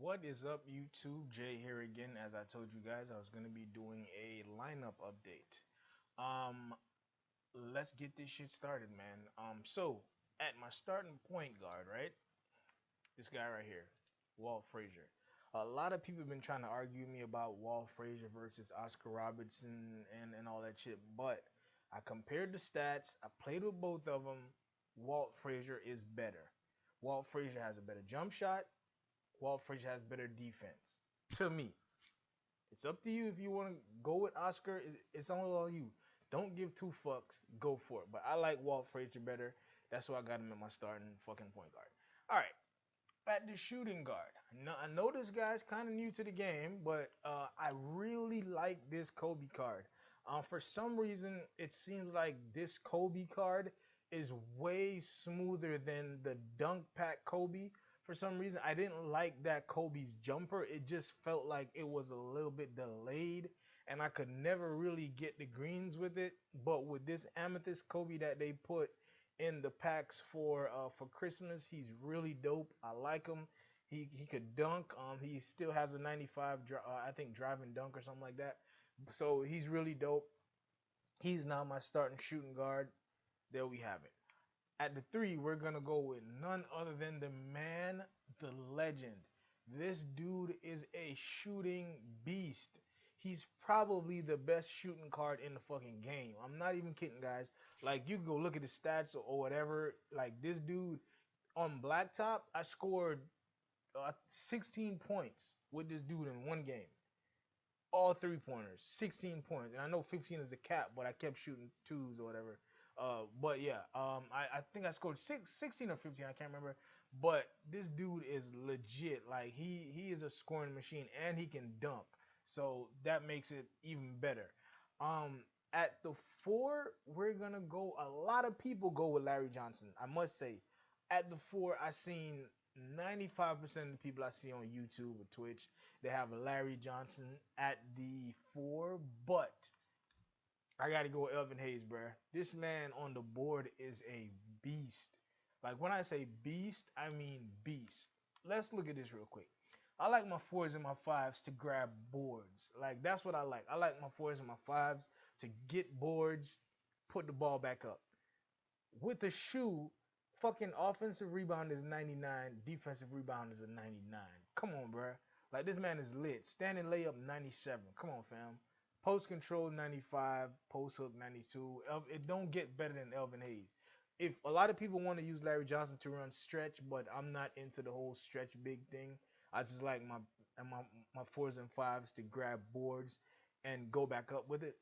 What is up, YouTube? Jay here again. As I told you guys, I was going to be doing a lineup update. Um, let's get this shit started, man. So at my starting point guard, right? This guy right here, Walt Frazier. A lot of people have been trying to argue with me about Walt Frazier versus Oscar Robertson and all that shit, but I compared the stats. I played with both of them. Walt Frazier is better. Walt Frazier has a better jump shot. Walt Frazier has better defense. To me, it's up to you if you want to go with Oscar. It's only on you. Don't give two fucks. Go for it. But I like Walt Frazier better. That's why I got him at my starting fucking point guard. All right, at the shooting guard. Now, I know this guy's kind of new to the game, but I really like this Kobe card. For some reason, it seems like this Kobe card is way smoother than the Dunk Pack Kobe. For some reason, I didn't like that Kobe's jumper. It just felt like it was a little bit delayed, and I could never really get the greens with it. But with this Amethyst Kobe that they put in the packs for Christmas. He's really dope. I like him. He could dunk. He still has a 95, I think, driving dunk or something like that. So he's really dope. He's now my starting shooting guard. There we have it. At the three, we're gonna go with none other than the man, the legend. This dude is a shooting beast. He's probably the best shooting card in the fucking game. I'm not even kidding, guys. Like, you can go look at his stats or whatever. Like, this dude on Blacktop, I scored 16 points with this dude in one game. All 3 pointers, 16 points. And I know 15 is the cap, but I kept shooting twos or whatever. But yeah, I think I scored 16 or 15. I can't remember. But this dude is legit. Like, he is a scoring machine, and he can dunk. So that makes it even better. At the four, we're gonna go. A lot of people go with Larry Johnson. I must say, at the four, I seen 95% of the people I see on YouTube or Twitch, they have Larry Johnson at the four, but I gotta go with Elvin Hayes, bruh. This man on the board is a beast. Like, when I say beast, I mean beast. Let's look at this real quick. I like my fours and my fives to grab boards. Like, that's what I like. I like my fours and my fives to get boards, put the ball back up. With the shoe, fucking offensive rebound is 99, defensive rebound is a 99. Come on, bruh. Like, this man is lit. Standing layup 97. Come on, fam. Post control 95, post hook 92. It don't get better than Elvin Hayes. If a lot of people want to use Larry Johnson to run stretch, but I'm not into the whole stretch big thing. I just like my my fours and fives to grab boards and go back up with it.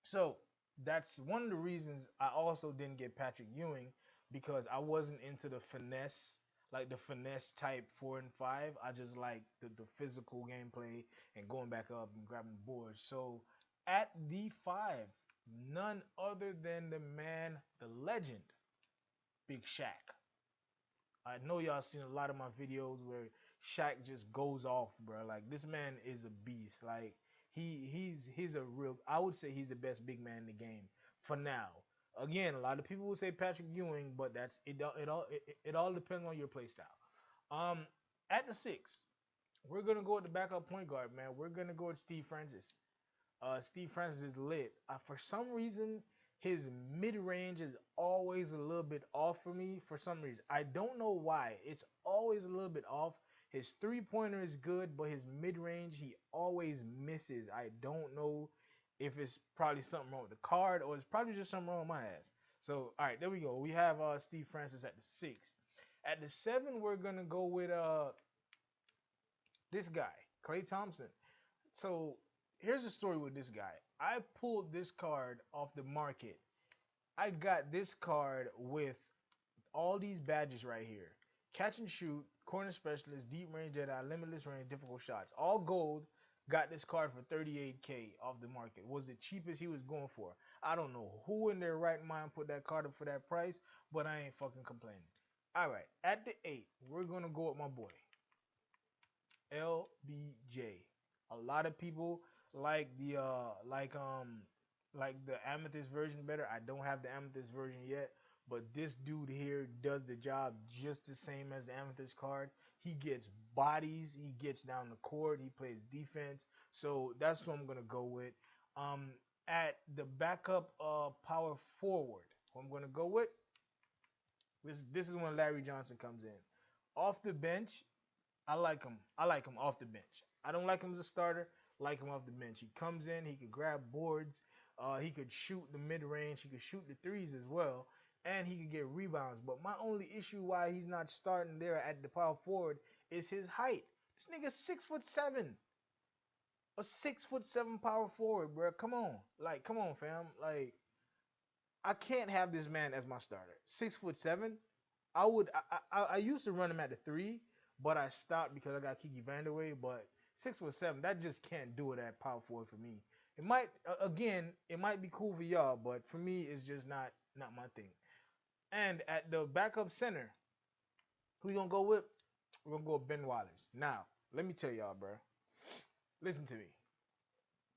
So that's one of the reasons I also didn't get Patrick Ewing, because I wasn't into the finesse, like the finesse type 4 and 5. I just like the physical gameplay and going back up and grabbing boards. So at the five, none other than the man, the legend, Big Shaq. I know y'all seen a lot of my videos where Shaq just goes off, bro. Like, this man is a beast. Like, he's a real. I would say he's the best big man in the game for now. Again, a lot of people will say Patrick Ewing, but that's it. It all depends on your play style. At the six, we're gonna go with the backup point guard, man. We're gonna go with Steve Francis. Steve Francis is lit. For some reason, his mid range is always a little bit off for me. For some reason, I don't know why. It's always a little bit off. His 3 pointer is good, but his mid range he always misses. I don't know if it's probably something wrong with the card, or it's probably just something wrong with my ass. So, all right, there we go. We have Steve Francis at the six. At the seven, we're gonna go with this guy, Clay Thompson. So here's the story with this guy. I pulled this card off the market. I got this card with all these badges right here: catch and shoot, corner specialist, deep range Jedi, limitless range, difficult shots. All gold. Got this card for 38K off the market. Was the cheapest he was going for. I don't know who in their right mind put that card up for that price, but I ain't fucking complaining. All right, at the eight, we're gonna go with my boy LBJ. A lot of people like the Amethyst version better. I don't have the Amethyst version yet, but this dude here does the job just the same as the Amethyst card. He gets bodies. He gets down the court. He plays defense. So that's what I'm gonna go with. Um, at the backup power forward, who I'm gonna go with. This is when Larry Johnson comes in. Off the bench, I like him. I like him off the bench. I don't like him as a starter. Like him off the bench. He comes in. He could grab boards. He could shoot the mid range. He could shoot the threes as well, and he could get rebounds. But my only issue why he's not starting there at the power forward is his height. This nigga's 6'7", a 6'7" power forward, bro. Come on, like, come on, fam. Like, I can't have this man as my starter. 6'7". I would. I used to run him at the three, but I stopped because I got Kiki Vanderway. But 6'7", that just can't do it at power forward for me. It might again, it might be cool for y'all, but for me, it's just not my thing. And at the backup center, who you gonna go with? We're gonna go with Ben Wallace. Now, let me tell y'all, bro. Listen to me.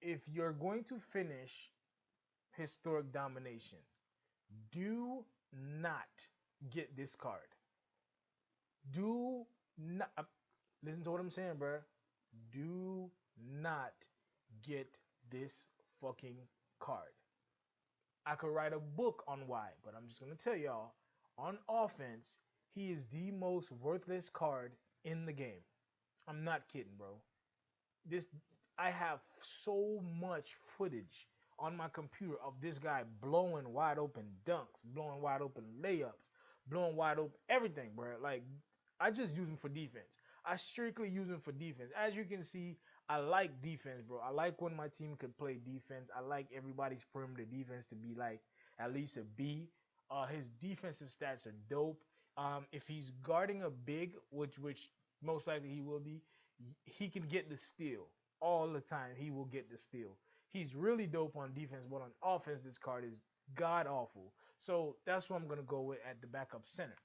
If you're going to finish historic domination, do not get this card. Do not listen to what I'm saying, bro. Do not get this fucking card. I could write a book on why, but I'm just gonna tell y'all. On offense, he is the most worthless card in the game. I'm not kidding, bro. This I have so much footage on my computer of this guy blowing wide open dunks, blowing wide open layups, blowing wide open everything, bro. Like I just use him for defense. I strictly use him for defense. As you can see, I like defense, bro. I like when my team could play defense. I like everybody's perimeter defense to be like at least a B. His defensive stats are dope. If he's guarding a big, which most likely he will be, he can get the steal all the time. He will get the steal. He's really dope on defense, but on offense, this card is god awful. So that's what I'm gonna go with at the backup center.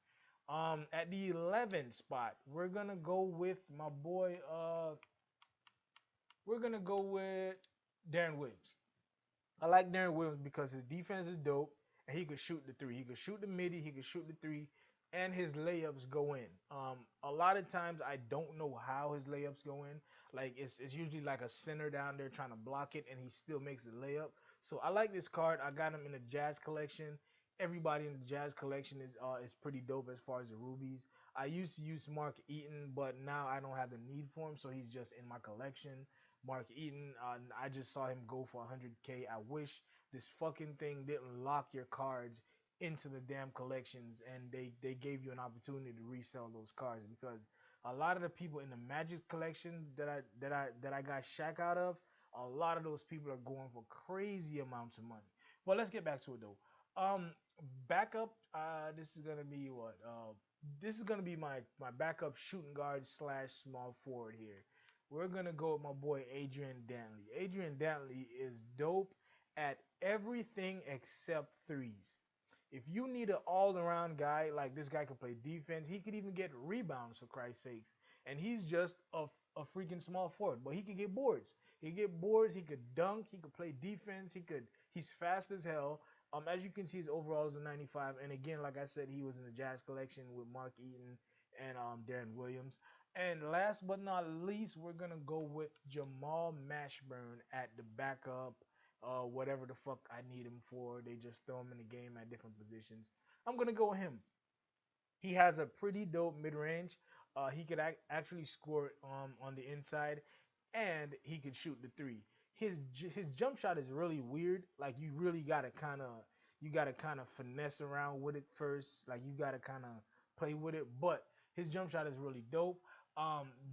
At the 11th spot, we're gonna go with my boy. We're gonna go with Darren Williams. I like Darren Williams because his defense is dope and he could shoot the three. He could shoot the midi, he could shoot the three, and his layups go in. A lot of times I don't know how his layups go in. Like it's usually like a center down there trying to block it and he still makes the layup. So I like this card. I got him in the Jazz collection. Everybody in the Jazz collection is pretty dope as far as the rubies. I used to use Mark Eaton, but now I don't have the need for him, so he's just in my collection. Mark Eaton. I just saw him go for 100K. I wish this fucking thing didn't lock your cards into the damn collections and they gave you an opportunity to resell those cards because a lot of the people in the Magic collection that I got Shaq out of, a lot of those people are going for crazy amounts of money. But let's get back to it though. Backup. This is gonna be what? This is gonna be my backup shooting guard slash small forward here. We're gonna go with my boy Adrian Dantley. Adrian Dantley is dope at everything except threes. If you need an all-around guy, like this guy could play defense, he could even get rebounds for Christ's sakes. And he's just a freaking small forward, but he could get boards. He could get boards. He could dunk. He could play defense. He's fast as hell. As you can see, his overall is a 95. And again, like I said, he was in the Jazz collection with Mark Eaton and Darren Williams. And last but not least, we're gonna go with Jamal Mashburn at the backup. Whatever the fuck I need him for, they just throw him in the game at different positions. I'm gonna go with him. He has a pretty dope mid range. He could actually score on the inside, and he could shoot the three. His jump shot is really weird. Like you gotta kind of finesse around with it first. Like you gotta kind of play with it. But his jump shot is really dope.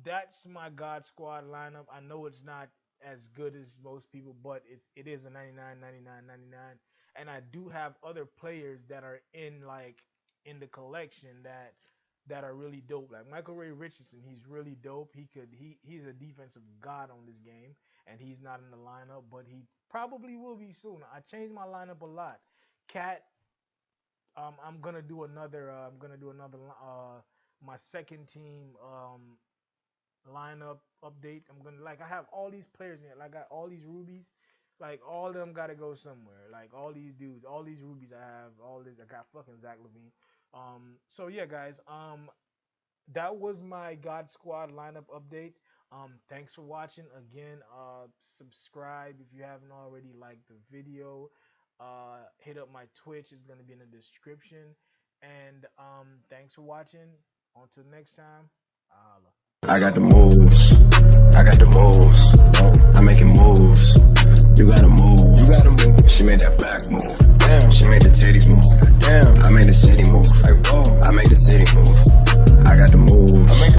That's my God Squad lineup. I know it's not as good as most people, but it is a 99, 99, 99. And I do have other players that are in the collection that are really dope. Like Michael Ray Richardson, he's really dope. He's a defensive god on this game, and he's not in the lineup, but he probably will be soon. I changed my lineup a lot. Cat, I'm gonna do another my second team lineup update. I'm gonna like I have all these players in it. Like I got all these rubies. Like all of them gotta go somewhere. Like all these dudes, all these rubies I have, all this I got fucking Zach Levine. So yeah guys, that was my God Squad lineup update. Thanks for watching. Again, subscribe if you haven't already. Like the video. Hit up my Twitch. It's gonna be in the description. And thanks for watching. Until next time. Holla. I got the moves. I got the moves. I'm making moves. You gotta move. You gotta move. She made that back.